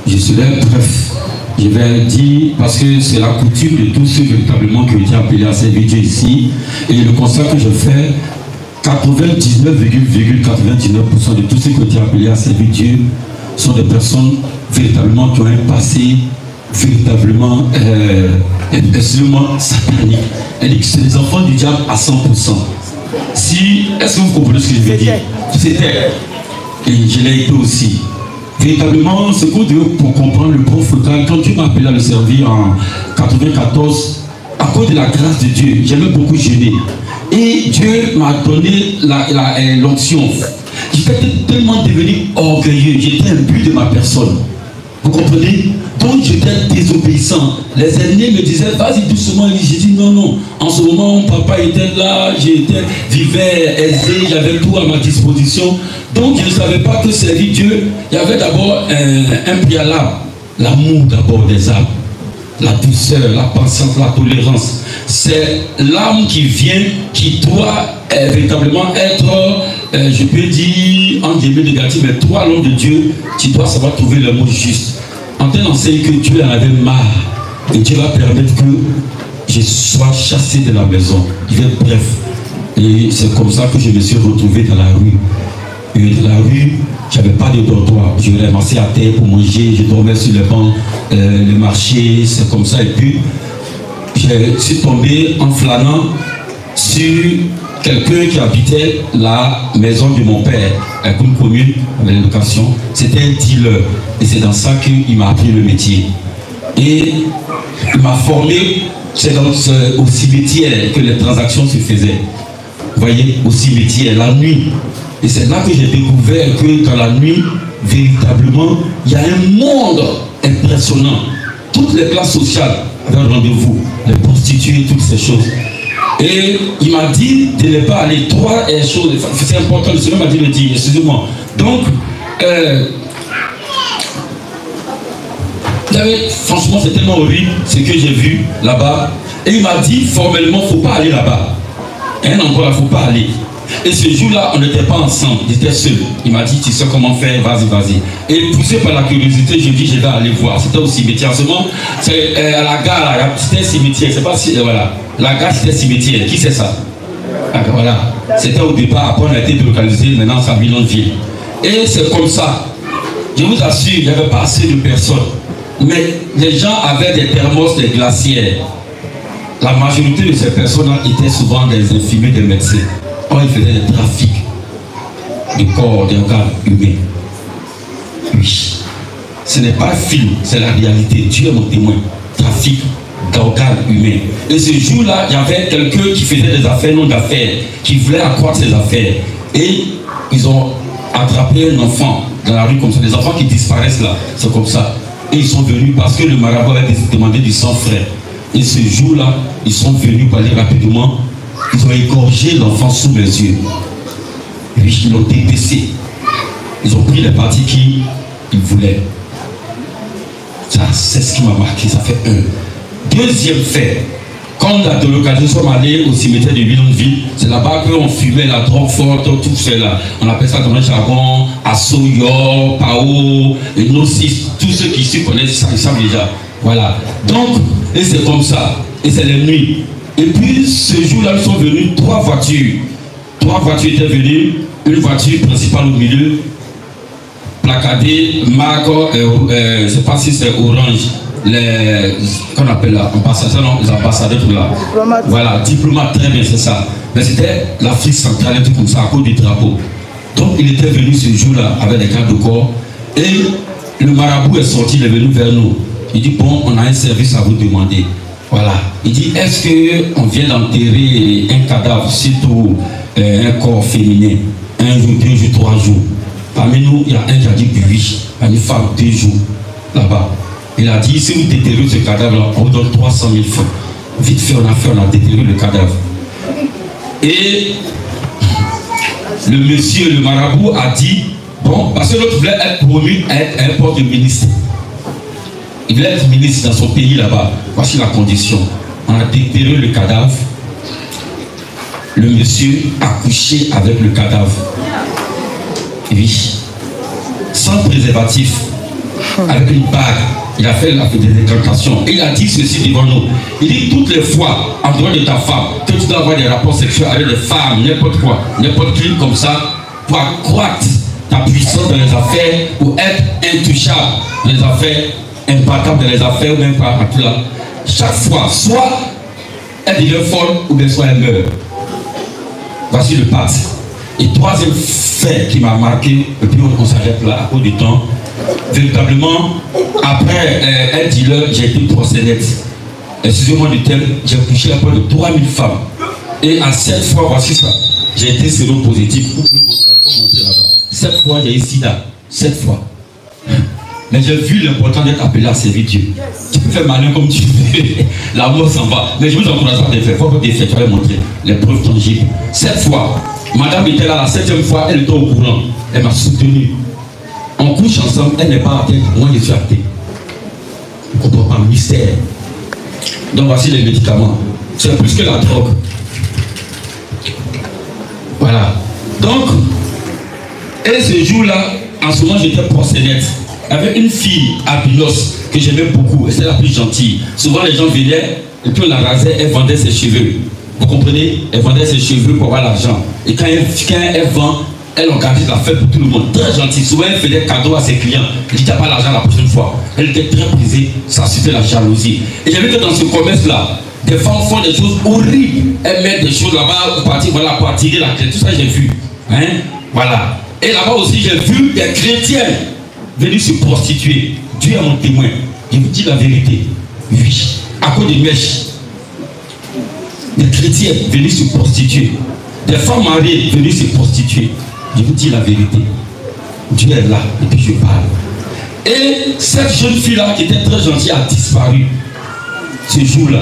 Je serai bref. Je vais dire, parce que c'est la coutume de tous ceux véritablement qui ont été appelés à servir Dieu ici. Et le constat que je fais, 99,99% de tous ceux qui ont été appelés à servir Dieu sont des personnes véritablement qui ont un passé véritablement satanique. C'est des enfants du diable à 100%. Si, est-ce que vous comprenez ce que je veux dire? C'était, et je l'ai été aussi. Véritablement, ce qu'on doit pour comprendre le bon frugal, quand Dieu m'a appelé à le servir en 94, à cause de la grâce de Dieu, j'aimais beaucoup jeûner. Et Dieu m'a donné l'onction. J'étais tellement devenu orgueilleux, j'étais imbu de ma personne. Vous comprenez? Donc j'étais désobéissant. Les aînés me disaient, vas-y doucement. J'ai dit non, non. En ce moment, mon papa était là, vivais aisé, j'avais tout à ma disposition. Donc je ne savais pas que servir Dieu, il y avait d'abord un préalable. L'amour d'abord des âmes, la douceur, la patience, la tolérance. C'est l'âme qui vient, qui doit véritablement être, je peux dire, en guillemets négatif, mais toi, l'homme de Dieu, tu dois savoir trouver le mot juste. En tel enseigne que Dieu en avait marre, et Dieu va permettre que je sois chassé de la maison. Il est bref. Et c'est comme ça que je me suis retrouvé dans la rue. Et dans la rue, je n'avais pas de dortoir. Je ramassais à terre pour manger, je dormais sur les bancs, le marché, c'est comme ça. Et puis, je suis tombé en flânant sur quelqu'un qui habitait la maison de mon père, une commune avec l'éducation. C'était un dealer. Et c'est dans ça qu'il m'a appris le métier. Et il m'a formé, c'est au cimetière que les transactions se faisaient. Vous voyez, au cimetière, la nuit. Et c'est là que j'ai découvert que dans la nuit, véritablement, il y a un monde impressionnant. Toutes les classes sociales avaient un rendez-vous, les prostituées, toutes ces choses. Et il m'a dit de ne pas aller. Trois choses, c'est important, le Seigneur m'a dit de le dire, excusez-moi. Donc, franchement, c'est tellement horrible ce que j'ai vu là-bas. Et il m'a dit formellement, il ne faut pas aller là-bas. Un endroit, il ne faut pas aller. Et ce jour-là, on n'était pas ensemble, j'étais seul. Il m'a dit, tu sais comment faire, vas-y, vas-y. Et poussé par la curiosité, je dis, je vais aller voir. C'était au cimetière. En ce moment, c'est à la gare, c'était un cimetière. C'est pas si, voilà. La gare, c'était un cimetière. Qui c'est ça? Voilà. C'était au départ, après on a été délocalisé, maintenant c'est à Millonville. Et c'est comme ça. Je vous assure, il n'y avait pas assez de personnes. Mais les gens avaient des thermos, des glacières. La majorité de ces personnes-là étaient souvent des infirmiers, des médecins. Ils faisaient des trafics de corps, d'organes humains. Oui. Ce n'est pas un film, c'est la réalité. Dieu est mon témoin. Trafic d'organes humains. Et ce jour-là, il y avait quelqu'un qui faisait des affaires, non d'affaires, qui voulait accroître ses affaires. Et ils ont attrapé un enfant dans la rue comme ça. Des enfants qui disparaissent là, c'est comme ça. Et ils sont venus parce que le marabout avait demandé du sang frais. Et ce jour-là, ils sont venus parler rapidement. Ils ont égorgé l'enfant sous mes yeux. Oui, ils l'ont dépecé. Ils ont pris les parties qu'ils voulaient. Ça, c'est ce qui m'a marqué. Ça fait un. Deuxième fait. Quand la délocalisation sommes allés au cimetière de Millonville, c'est là-bas qu'on fumait la drogue forte, tout cela. On appelle ça dans le jargon, Assoyor, Pao, et Gnosis. Tous ceux qui se connaissent, ça, ils savent déjà. Voilà. Donc, et c'est comme ça. Et c'est la nuit. Et puis, ce jour-là, ils sont venus trois voitures. Trois voitures étaient venues. Une voiture principale au milieu, placardée, marque, je ne sais pas si c'est orange. Qu'on appelle là, ambassadeurs, non, les ambassadeurs tout là. Diplomate. Voilà, diplomate, très bien, c'est ça. Mais c'était l'Afrique centrale et tout comme ça, à cause du drapeau. Donc, il était venu ce jour-là avec des gardes de corps. Et le marabout est sorti, il est venu vers nous. Il dit, bon, on a un service à vous demander. Voilà. Il dit, est-ce qu'on vient d'enterrer un cadavre, surtout un corps féminin, un jour, 2 jours, 3 jours? Parmi nous, il y a un qui a dit oui, une femme 2 jours, là-bas. Il a dit, si vous déterrez ce cadavre-là, on vous donne 300 000 francs. Vite fait, on a déterré le cadavre. Et le monsieur, le marabout, a dit, bon, parce que l'autre voulait être promu à être un poste de ministre. Il voulait être ministre dans son pays là-bas. Voici la condition. On a déterré le cadavre. Le monsieur a couché avec le cadavre. Oui. Sans préservatif. avec une bague. Il a fait des incantations. Il a dit ceci devant nous. Il dit toutes les fois, en dehors de ta femme, que tu dois avoir des rapports sexuels avec des femmes, n'importe quoi, n'importe qui comme ça, pour accroître ta puissance dans les affaires, pour être intouchable dans les affaires, imbattable dans les affaires, ou même pas à tout là. Chaque fois, soit elle devient folle, ou bien soit elle meurt. Voici le pacte. Et troisième fait qui m'a marqué, et puis on s'arrête là à cause du temps. Véritablement, après un dealer, j'ai été prosénète. Excusez-moi du thème, j'ai couché à près de 3000 femmes. Et en 7 fois, voici ça, j'ai été séropositif. Vous pouvez monter là-bas. 7 fois, j'ai eu sida. 7 fois. Mais j'ai vu l'important d'être appelé à servir Dieu. Tu peux faire malin comme tu veux. La mort s'en va. Mais je vous encourage à faire. Il faut que des faits, tu vas montrer les preuves tangibles. 7 fois. Madame était là, la 7e fois, elle était au courant. Elle m'a soutenu. On couche ensemble, elle n'est pas athée, moi je suis athée. On ne comprend pas, mystère. Donc voici les médicaments. C'est plus que la drogue. Voilà. Donc, et ce jour-là, en ce moment j'étais prosénète. Avec une fille à Pilos que j'aimais beaucoup, et c'est la plus gentille. Souvent les gens venaient, et puis on la rasait, elle vendait ses cheveux. Vous comprenez? Elle vendait ses cheveux pour avoir l'argent. Et quand elle vend, elle organisait la fête pour tout le monde. Très gentille. Souvent, elle faisait des cadeaux à ses clients. Elle dit, tu n'as pas l'argent la prochaine fois. Elle était très brisée. Ça suscitait la jalousie. Et j'ai vu que dans ce commerce-là, des femmes font des choses horribles. Elles mettent des choses là-bas pour partir, voilà, pour attirer la clé. Tout ça, j'ai vu. Hein? Voilà. Et là-bas aussi, j'ai vu des chrétiens venus se prostituer. Dieu est mon témoin. Je vous dis la vérité. Oui. À cause des mèches. Des chrétiens venus se prostituer. Des femmes mariées venues se prostituer. Je vous dis la vérité. Dieu est là et puis je parle. Et cette jeune fille-là qui était très gentille a disparu. Ce jour-là,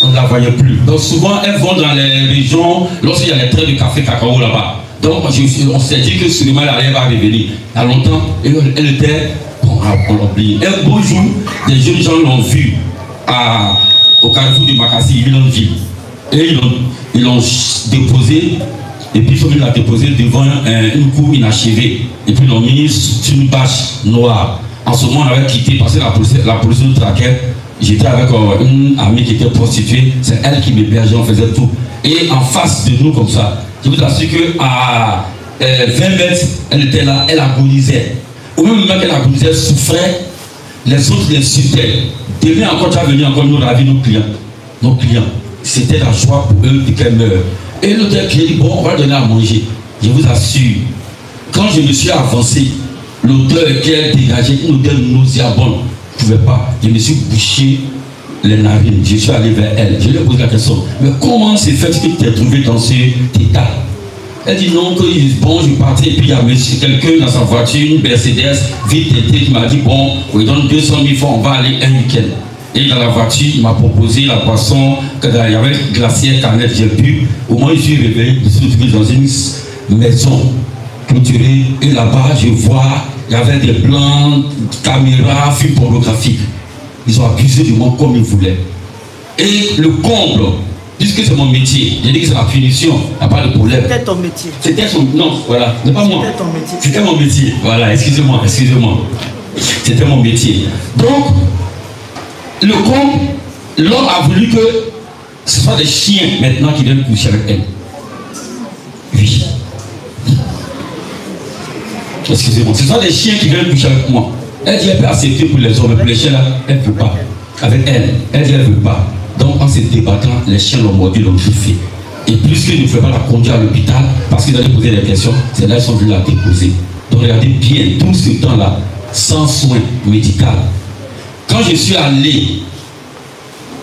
on ne la voyait plus. Donc souvent, elles vont dans les régions, lorsqu'il y a les traits de café cacao là-bas. Donc on s'est dit que sûrement elle va revenir. Il y a longtemps, elle était, on l'a oublié. Un beau jour, des jeunes gens l'ont vue au carrefour de Makassi, Ville. Et ils l'ont déposé, et puis ils l'ont déposé devant une cour inachevée. Et puis ils l'ont mis sur une bâche noire. En ce moment, on avait quitté parce que la police nous traquait. J'étais avec une amie qui était prostituée. C'est elle qui m'hébergeait, on faisait tout. Et en face de nous, comme ça, je vous assure qu'à 20 mètres, elle était là, elle agonisait. Au même moment qu'elle agonisait, elle souffrait, les autres l'insultaient. Demain encore, tu as venu encore nous ravir nos clients. Nos clients. C'était la joie pour eux qu'elle meure. Et l'autre qui a dit, bon, on va donner à manger. Je vous assure, quand je me suis avancé, l'odeur qu'elle dégageait, une odeur nauséabonde, je ne pouvais pas. Je me suis bouché les narines. Je suis allé vers elle. Je lui ai posé la question, mais comment c'est fait que tu t'es trouvé dans cet état? Elle dit non, que bon, je partais, et puis il y a quelqu'un dans sa voiture, une Mercedes, vite été, qui m'a dit, bon, on lui donne 200 000 francs, on va aller un week-end. Et dans la voiture, il m'a proposé la boisson, il y avait glacière, canette, j'ai bu. Au moins, je suis réveillé, je suis retrouvé dans une maison clôturée. Et là-bas, je vois, il y avait des blancs, caméras, films pornographiques. Ils ont abusé de moi comme ils voulaient. Et le comble, puisque c'est mon métier, j'ai dit que c'est la punition, il n'y a pas de problème. C'était ton métier. C'était son... Non, voilà, c'est pas moi. C'était ton métier. C'était mon métier. Voilà, excusez-moi. C'était mon métier. Donc, le comble, l'homme a voulu que ce soit des chiens maintenant qui viennent coucher avec elle. Oui. Excusez-moi. Ce sont des chiens qui viennent coucher avec moi. Elle dit elle peut accepter pour les hommes, mais pour les chiens là, elle ne peut pas. Avec elle, elle dit elle ne veut pas. Donc en se débattant, les chiens l'ont mordu, l'ont bouffé. Et puisqu'ils ne pouvaient pas la conduire à l'hôpital, parce qu'ils allaient poser des questions, c'est là qu'ils sont venus la déposer. Donc regardez bien, tout ce temps-là, sans soin médical. Quand je suis allé,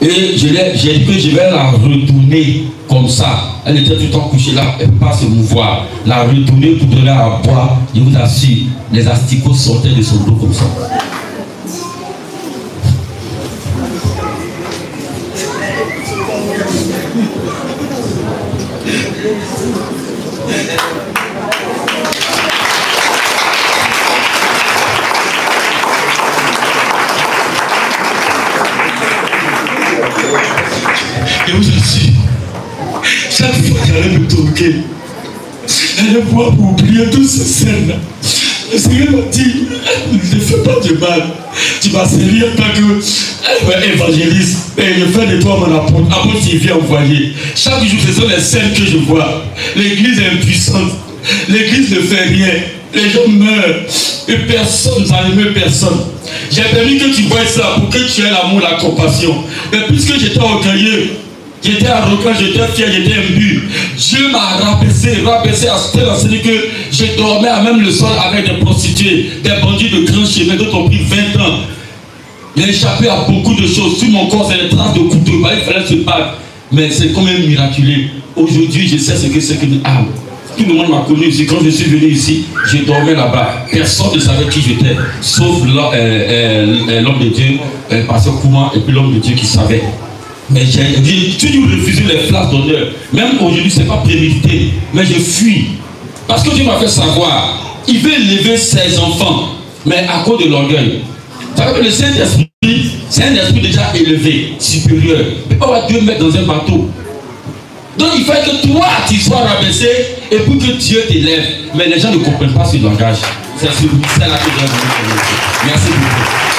et j'ai dit que je vais la retourner comme ça. Elle était tout le temps couchée là, elle ne peut pas se mouvoir. La retourner pour donner à boire, je vous assure, les asticots sortaient de son dos comme ça. Je vous assure, chaque fois qu'elle allait me toquer, elle allait voir pour oublier toutes ces scènes-là. Le Seigneur m'a dit, ne fais pas de mal. Tu vas servir en tant qu'évangéliste. Et je fais de toi mon apôtre. Apôtre, il vient envoyer. Chaque jour, ce sont les scènes que je vois. L'église est impuissante. L'église ne fait rien. Les gens meurent. Et personne, ça ne meurt personne. J'ai permis que tu vois ça pour que tu aies l'amour, la compassion. Mais puisque j'étais orgueilleux, j'étais arrogant, j'étais fier, j'étais imbu, Dieu m'a rabaissé à tel enseigné que je dormais à même le sol avec des prostituées, des bandits de grands chemins, d'autres ont pris 20 ans. J'ai échappé à beaucoup de choses. Sur mon corps, c'est des traces de couteau. Il fallait se battre. Mais c'est quand même miraculeux. Aujourd'hui, je sais ce que c'est qu'une âme. Tout le monde m'a connu ici. Quand je suis venu ici, je dormais là-bas. Personne ne savait qui j'étais, sauf l'homme de Dieu, Pasteur Kouma, et puis l'homme de Dieu qui savait. Mais j'ai toujours refusé les places d'honneur. Même aujourd'hui, ce n'est pas prémédité. Mais je fuis. Parce que Dieu m'a fait savoir, il veut élever ses enfants, mais à cause de l'orgueil. Vous savez que le Saint-Esprit, c'est un esprit déjà élevé, supérieur. Il ne peut pas avoir Dieu mettre dans un bateau. Donc il faut que toi, tu sois rabaissé et pour que Dieu t'élève. Mais les gens ne comprennent pas ce langage. C'est là que je vais vous remercier. Merci beaucoup.